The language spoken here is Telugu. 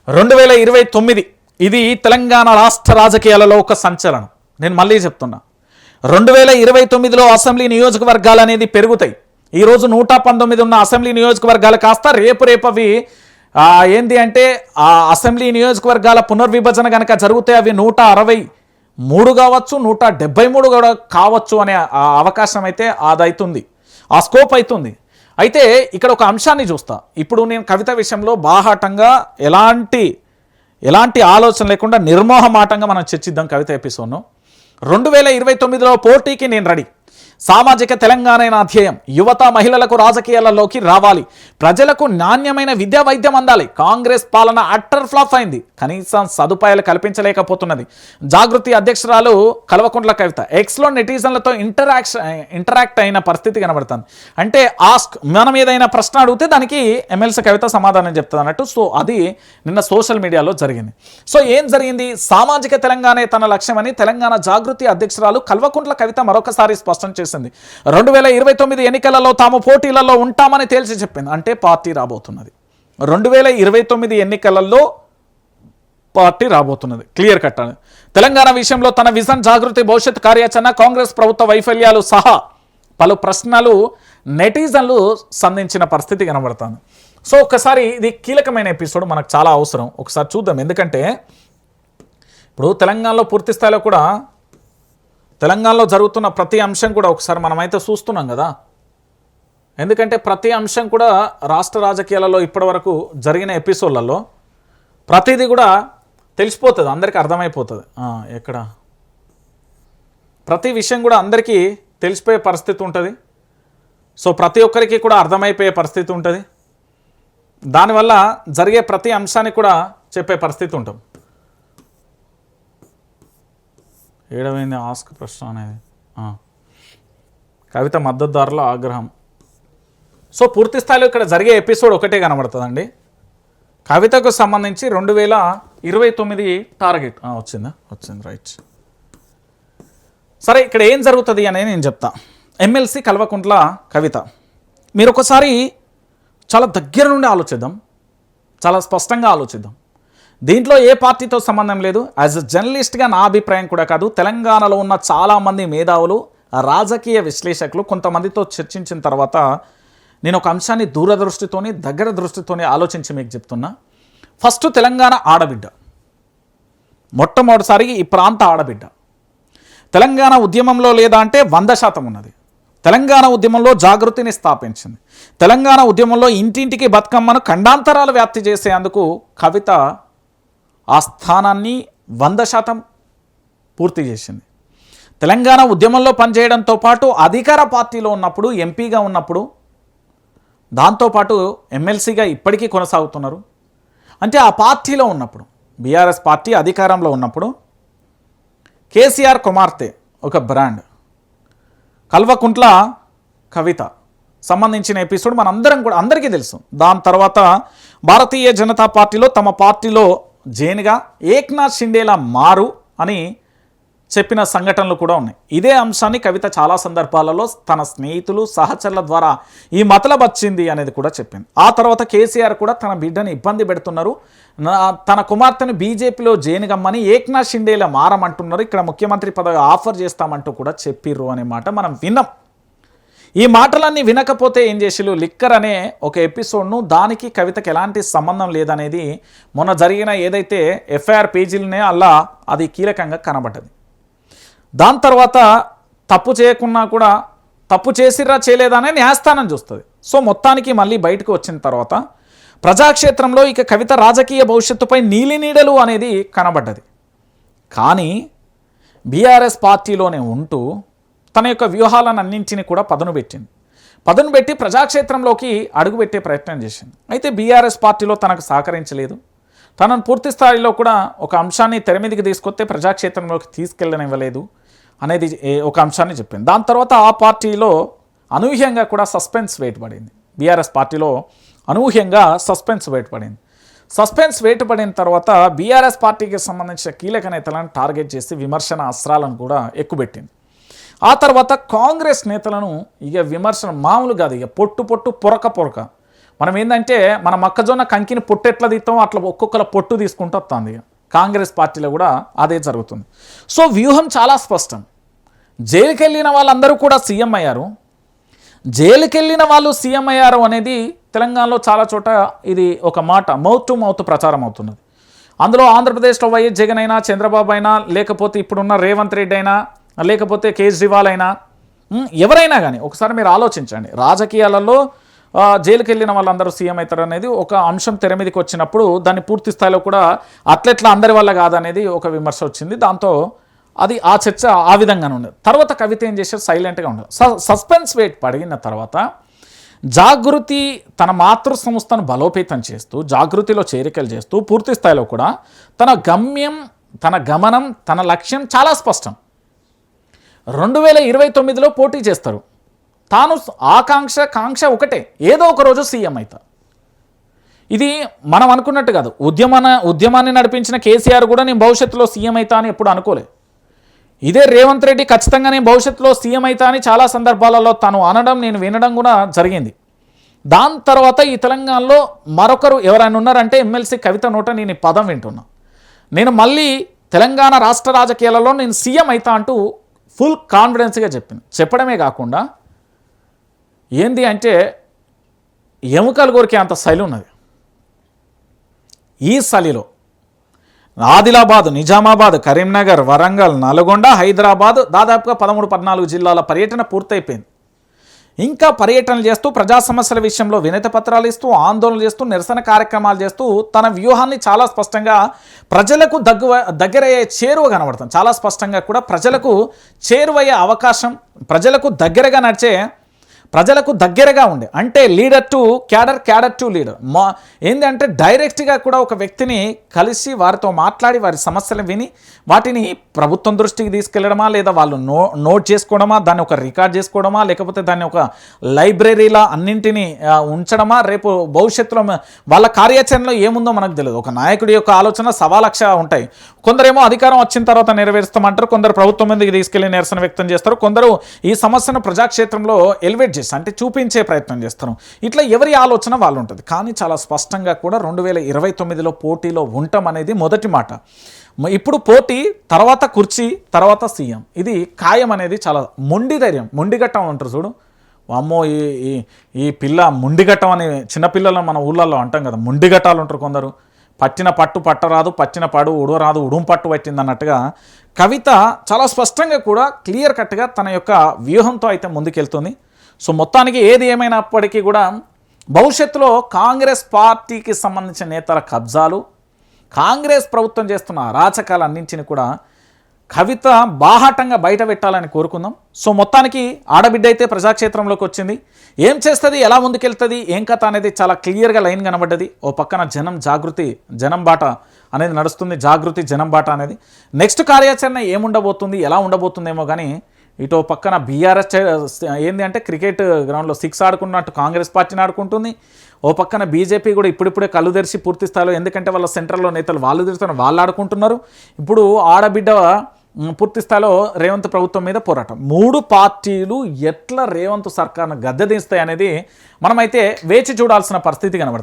2029 ఇది తెలంగాణ రాష్ట్ర రాజకీయాలలో ఒక సంచలనం. నేను మళ్ళీ చెప్తున్నా, 2029లో అసెంబ్లీ నియోజకవర్గాలు అనేది పెరుగుతాయి. ఈరోజు 119 ఉన్న అసెంబ్లీ నియోజకవర్గాలు కాస్త రేపు అవి ఏంటి అంటే ఆ అసెంబ్లీ నియోజకవర్గాల పునర్విభజన కనుక జరిగితే అవి 163 కావచ్చు, 173 కూడా కావచ్చు అనే అవకాశం అయితే అదవుతుంది, ఆ స్కోప్ అవుతుంది. అయితే ఇక్కడ ఒక అంశాన్ని చూస్తా. ఇప్పుడు నేను కవిత విషయంలో బాహాటంగా ఎలాంటి ఆలోచన లేకుండా నిర్మోహమాటంగా మనం చర్చిద్దాం కవిత ఎపిసోడ్ను. 2029లో పోటీకి నేను రెడీ. సామాజిక తెలంగాణ అధ్యయం. యువత మహిళలకు రాజకీయాలలోకి రావాలి. ప్రజలకు నాణ్యమైన విద్యా వైద్యం అందాలి. కాంగ్రెస్ పాలన అట్టర్ ఫ్లాప్ అయింది, కనీసం సదుపాయాలు కల్పించలేకపోతున్నది. జాగృతి అధ్యక్షురాలు కల్వకుంట్ల కవిత ఎక్స్లో నెటిజన్లతో ఇంటరాక్ట్ అయిన పరిస్థితి కనబడుతుంది. అంటే మనం ఏదైనా ప్రశ్న అడిగితే దానికి ఎమ్మెల్సీ కవిత సమాధానం చెప్తుంది అన్నట్టు. సో అది నిన్న సోషల్ మీడియాలో జరిగింది. సో ఏం జరిగింది? సామాజిక తెలంగాణే తన లక్ష్యమని తెలంగాణ జాగృతి అధ్యక్షురాలు కల్వకుంట్ల కవిత మరొకసారి స్పష్టం చేసింది. 2029 ఎన్నికలలో తాము పోటీలలో ఉంటామని తేల్చి చెప్పింది. అంటే పార్టీ రాబోతున్నది. 2029 ఎన్నికలలో పార్టీ రాబోతున్నది, క్లియర్ కట్. తెలంగాణ విషయంలో తన విజన్, జాగృతి, భవిష్యత్ కార్యాచరణ, కాంగ్రెస్ ప్రభుత్వ వైఫల్యాలు సహా పలు ప్రశ్నలు నెటిజన్లు సంధించిన పరిస్థితి కనబడుతుంది. సో ఒకసారి ఇది కీలకమైన ఎపిసోడ్, మనకు చాలా అవసరం. ఒకసారి చూద్దాం. ఎందుకంటే ఇప్పుడు తెలంగాణలో పూర్తి స్థాయిలో కూడా తెలంగాణలో జరుగుతున్న ప్రతి అంశం కూడా ఒకసారి మనమైతే చూస్తున్నాం కదా. ఎందుకంటే ప్రతి అంశం కూడా రాష్ట్ర రాజకీయాలలో ఇప్పటివరకు జరిగిన ఎపిసోడ్లలో ప్రతిదీ కూడా తెలిసిపోతుంది, అందరికీ అర్థమైపోతుంది. ఎక్కడ ప్రతి విషయం కూడా అందరికీ తెలిసిపోయే పరిస్థితి ఉంటుంది. సో ప్రతి ఒక్కరికి కూడా అర్థమైపోయే పరిస్థితి ఉంటుంది. దానివల్ల జరిగే ప్రతి అంశాన్ని కూడా చెప్పే పరిస్థితి ఉంటుంది. ఏడవైంది ఆస్క్ ప్రశ్న అనేది కవిత మద్దతుదారుల ఆగ్రహం. సో పూర్తి స్థాయిలో ఇక్కడ జరిగే ఎపిసోడ్ ఒకటే కనబడుతుందండి. కవితకు సంబంధించి 2029 టార్గెట్ వచ్చింది రైట్. సరే, ఇక్కడ ఏం జరుగుతుంది అనేది నేను చెప్తా. ఎమ్మెల్సీ కల్వకుంట్ల కవిత, మీరు ఒకసారి చాలా దగ్గర నుండి ఆలోచిద్దాం, చాలా స్పష్టంగా ఆలోచిద్దాం. దీంట్లో ఏ పార్టీతో సంబంధం లేదు. యాజ్ అ జర్నలిస్ట్గా నా అభిప్రాయం కూడా కాదు, తెలంగాణలో ఉన్న చాలామంది మేధావులు, రాజకీయ విశ్లేషకులు కొంతమందితో చర్చించిన తర్వాత నేను ఒక అంశాన్ని దూరదృష్టితోని, దగ్గర దృష్టితోని ఆలోచించి మీకు చెప్తున్నా. ఫస్ట్, తెలంగాణ ఆడబిడ్డ, మొట్టమొదటిసారి ఈ ప్రాంత ఆడబిడ్డ. తెలంగాణ ఉద్యమంలో లేదా అంటే 100% ఉన్నది. తెలంగాణ ఉద్యమంలో జాగృతిని స్థాపించింది. తెలంగాణ ఉద్యమంలో ఇంటింటికి బతుకమ్మను ఖండాంతరాలు వ్యాప్తి చేసేందుకు కవిత ఆ స్థానాన్ని 100% పూర్తి చేసింది. తెలంగాణ ఉద్యమంలో పనిచేయడంతో పాటు అధికార పార్టీలో ఉన్నప్పుడు, ఎంపీగా ఉన్నప్పుడు, దాంతోపాటు ఎమ్మెల్సీగా ఇప్పటికీ కొనసాగుతున్నారు. అంటే ఆ పార్టీలో ఉన్నప్పుడు, బీఆర్ఎస్ పార్టీ అధికారంలో ఉన్నప్పుడు కేసీఆర్ కుమార్తె ఒక బ్రాండ్. కల్వకుంట్ల కవిత సంబంధించిన ఎపిసోడ్ మనందరం కూడా అందరికీ తెలుసు. దాని తర్వాత భారతీయ జనతా పార్టీలో తమ పార్టీలో జైన్గా ఏక్నాథ్ షిండేలా మారు అని చెప్పిన సంఘటనలు కూడా ఉన్నాయి. ఇదే అంశాన్ని కవిత చాలా సందర్భాలలో తన స్నేహితులు, సహచరుల ద్వారా ఈ మతలబ్ వచ్చింది అనేది కూడా చెప్పింది. ఆ తర్వాత కేసీఆర్ కూడా తన బిడ్డని ఇబ్బంది పెడుతున్నారు, తన కుమార్తెను బీజేపీలో జైన్గమ్మని ఏక్నాథ్ షిండేలా మారమంటున్నారు, ఇక్కడ ముఖ్యమంత్రి పదవి ఆఫర్ చేస్తామంటూ కూడా చెప్పిర్రు అనే మాట మనం విన్నాం. ఈ మాటలన్నీ వినకపోతే ఏం చేసిలు, లిక్కర్ అనే ఒక ఎపిసోడ్ను, దానికి కవితకి ఎలాంటి సంబంధం లేదనేది మొన్న జరిగిన ఏదైతే ఎఫ్ఐఆర్ పేజీలనే అలా అది కీలకంగా కనబడ్డది. దాని తర్వాత తప్పు చేయకున్నా కూడా తప్పు చేసిర్రా చేయలేదా అనే న్యాయస్థానం చూస్తుంది. సో మొత్తానికి మళ్ళీ బయటకు వచ్చిన తర్వాత ప్రజాక్షేత్రంలో ఇక కవిత రాజకీయ భవిష్యత్తుపై నీలినీడలు అనేది కనబడ్డది. కానీ బీఆర్ఎస్ పార్టీలోనే ఉంటూ తన యొక్క వ్యూహాలను అన్నింటినీ కూడా పదును పెట్టి ప్రజాక్షేత్రంలోకి అడుగుపెట్టే ప్రయత్నం చేసింది. అయితే బీఆర్ఎస్ పార్టీలో తనకు సహకరించలేదు. తనను పూర్తి స్థాయిలో కూడా ఒక అంశాన్ని తెర మీదకి తీసుకొస్తే ప్రజాక్షేత్రంలోకి తీసుకెళ్ళనివ్వలేదు అనేది ఒక అంశాన్ని చెప్పింది. దాని తర్వాత ఆ పార్టీలో అనూహ్యంగా కూడా సస్పెన్స్ వేటు పడింది. బీఆర్ఎస్ పార్టీలో అనూహ్యంగా సస్పెన్స్ వేటు పడిన తర్వాత బీఆర్ఎస్ పార్టీకి సంబంధించిన కీలక నేతలను టార్గెట్ చేసి విమర్శన అస్త్రాలను కూడా ఎక్కుపెట్టింది. ఆ తర్వాత కాంగ్రెస్ నేతలను ఇక విమర్శన మామూలు కాదు, ఇక పొట్టు పొరక మనం ఏంటంటే మన మొక్కజొన్న కంకిని పొట్టు ఎట్లా తీస్తామో అట్లా ఒక్కొక్కల పొట్టు తీసుకుంటూ వస్తుంది. కాంగ్రెస్ పార్టీలో కూడా అదే జరుగుతుంది. సో వ్యూహం చాలా స్పష్టం. జైలుకి వెళ్ళిన వాళ్ళందరూ కూడా సీఎం అయ్యారు. జైలుకి వెళ్ళిన వాళ్ళు సీఎం అయ్యారు అనేది తెలంగాణలో చాలా చోట ఇది ఒక మాట మౌత్ టు మౌత్ ప్రచారం అవుతున్నది. అందులో ఆంధ్రప్రదేశ్లో వైఎస్ జగన్ అయినా, చంద్రబాబు అయినా, లేకపోతే ఇప్పుడున్న రేవంత్ రెడ్డి అయినా, లేకపోతే కేజ్రీవాల్ అయినా, ఎవరైనా కానీ ఒకసారి మీరు ఆలోచించండి. రాజకీయాలలో జైలుకి వెళ్ళిన వాళ్ళందరూ సీఎం అవుతారు అనేది ఒక అంశం తెర మీదకి వచ్చినప్పుడు దాన్ని పూర్తి స్థాయిలో కూడా అట్లెట్లా అందరి వల్ల కాదనేది ఒక విమర్శ వచ్చింది. దాంతో అది ఆ చర్చ ఆ విధంగానే ఉండదు. తర్వాత కవిత ఏం చేశారు, సైలెంట్గా ఉండదు. సస్పెన్స్ వెయిట్ పడిన తర్వాత జాగృతి తన మాతృ సంస్థను బలోపేతం చేస్తూ, జాగృతిలో చేరికలు చేస్తూ, పూర్తి స్థాయిలో కూడా తన గమ్యం, తన గమనం, తన లక్ష్యం చాలా స్పష్టం. 2029లో పోటీ చేస్తారు. తాను కాంక్ష ఒకటే, ఏదో ఒక రోజు సీఎం అవుతా. ఇది మనం అనుకున్నట్టు కాదు. ఉద్యమాన్ని నడిపించిన కేసీఆర్ కూడా నేను భవిష్యత్తులో సీఎం అవుతా అని ఎప్పుడు అనుకోలే. ఇదే రేవంత్ రెడ్డి ఖచ్చితంగా నేను భవిష్యత్తులో సీఎం అవుతా అని చాలా సందర్భాలలో తను అనడం, నేను వినడం కూడా జరిగింది. దాని తర్వాత ఈ తెలంగాణలో మరొకరు ఎవరైనా ఉన్నారంటే ఎమ్మెల్సీ కవిత నోట నేను ఈ పదం వింటున్నా. నేను మళ్ళీ తెలంగాణ రాష్ట్ర రాజకీయాలలో నేను సీఎం అవుతా అంటూ ఫుల్ కాన్ఫిడెన్స్గా చెప్పడమే కాకుండా ఏంది అంటే ఎముకలు కొరికే అంత శైలి ఉన్నది. ఈ శైలిలో ఆదిలాబాద్, నిజామాబాద్, కరీంనగర్, వరంగల్, నల్గొండ, హైదరాబాద్ దాదాపుగా 13-14 జిల్లాల పర్యటన పూర్తయిపోయింది. ఇంకా పర్యటనలు చేస్తూ, ప్రజా సమస్యల విషయంలో వినతి పత్రాలు ఇస్తూ, ఆందోళన చేస్తూ, నిరసన కార్యక్రమాలు చేస్తూ తన వ్యూహాన్ని చాలా స్పష్టంగా ప్రజలకు దగ్గరయ్యే చేరువ కనబడుతుంది. చాలా స్పష్టంగా కూడా ప్రజలకు చేరువయ్యే అవకాశం, ప్రజలకు దగ్గరగా నడిచే, ప్రజలకు దగ్గరగా ఉండే, అంటే leader to cadre, cadre to leader. ఏంటంటే డైరెక్ట్గా కూడా ఒక వ్యక్తిని కలిసి వారితో మాట్లాడి వారి సమస్యలు విని వాటిని ప్రభుత్వం దృష్టికి తీసుకెళ్లడమా, లేదా వాళ్ళు నోట్ చేసుకోవడమా, దాన్ని ఒక రికార్డ్ చేసుకోవడమా, లేకపోతే దాన్ని ఒక లైబ్రరీలా అన్నింటినీ ఉంచడమా, రేపు భవిష్యత్తులో వాళ్ళ కార్యాచరణలో ఏముందో మనకు తెలియదు. ఒక నాయకుడి యొక్క ఆలోచన 1,00,000 ఉంటాయి. కొందరేమో అధికారం వచ్చిన తర్వాత నెరవేరుస్తామంటారు, కొందరు ప్రభుత్వం మీదకి తీసుకెళ్లి నిరసన వ్యక్తం చేస్తారు, కొందరు ఈ సమస్యను ప్రజాక్షేత్రంలో ఎలివేట్ చేస్తారు, అంటే చూపించే ప్రయత్నం చేస్తారు. ఇట్లా ఎవరి ఆలోచన వాళ్ళు ఉంటుంది. కానీ చాలా స్పష్టంగా కూడా 2029లో పోటీలో ఉండటం అనేది మొదటి మాట. ఇప్పుడు పోటీ, తర్వాత కుర్చీ, తర్వాత సీఎం, ఇది ఖాయం అనేది చాలా మొండి ధైర్యం. మొండిగట్టం అంటారు చూడు, అమ్మో ఈ పిల్ల మొండిగట్టం అని చిన్నపిల్లలను మన ఊళ్ళల్లో అంటాం కదా, మొండిగట్టాలు ఉంటారు కొందరు. పట్టిన పట్టు పట్టరాదు, పట్టిన పడు ఉడవరాదు, ఉడుం పట్టు పట్టింది అన్నట్టుగా కవిత చాలా స్పష్టంగా కూడా క్లియర్ కట్గా తన యొక్క వ్యూహంతో అయితే ముందుకెళ్తుంది. సో మొత్తానికి ఏది ఏమైనప్పటికీ కూడా భవిష్యత్తులో కాంగ్రెస్ పార్టీకి సంబంధించిన నేతల కబ్జాలు, కాంగ్రెస్ ప్రభుత్వం చేస్తున్న అరాచకాలు అన్నింటిని కూడా కవిత బాహాటంగా బయట పెట్టాలని కోరుకుందాం. సో మొత్తానికి ఆడబిడ్డ అయితే ప్రజాక్షేత్రంలోకి వచ్చింది. ఏం చేస్తుంది, ఎలా ముందుకెళ్తుంది, ఏం కథ అనేది చాలా క్లియర్గా లైన్ కనబడ్డది. ఓ పక్కన జాగృతి, జనం బాట అనేది నడుస్తుంది, జాగృతి జనం బాట అనేది. నెక్స్ట్ కార్యాచరణ ఏముండబోతుంది, ఎలా ఉండబోతుందేమో కానీ ఇటో పక్కన బీఆర్ఎస్ ఏంది అంటే క్రికెట్ గ్రౌండ్లో 6 ఆడుకున్నట్టు కాంగ్రెస్ పార్టీని ఆడుకుంటుంది. ఓ పక్కన బీజేపీ కూడా ఇప్పుడిప్పుడే కళ్ళు తెరిచి పూర్తి స్థాయిలో, ఎందుకంటే వాళ్ళ సెంట్రల్లో నేతలు వాళ్ళు తిరుగుతున్నారు, వాళ్ళు ఆడుకుంటున్నారు. ఇప్పుడు ఆడబిడ్డ పూర్తి స్థాయిలో రేవంత్ ప్రభుత్వం మీద పోరాటం. 3 పార్టీలు ఎట్లా రేవంత్ సర్కార్ను గద్దెదిస్తాయి అనేది మనమైతే వేచి చూడాల్సిన పరిస్థితి కనబడుతుంది.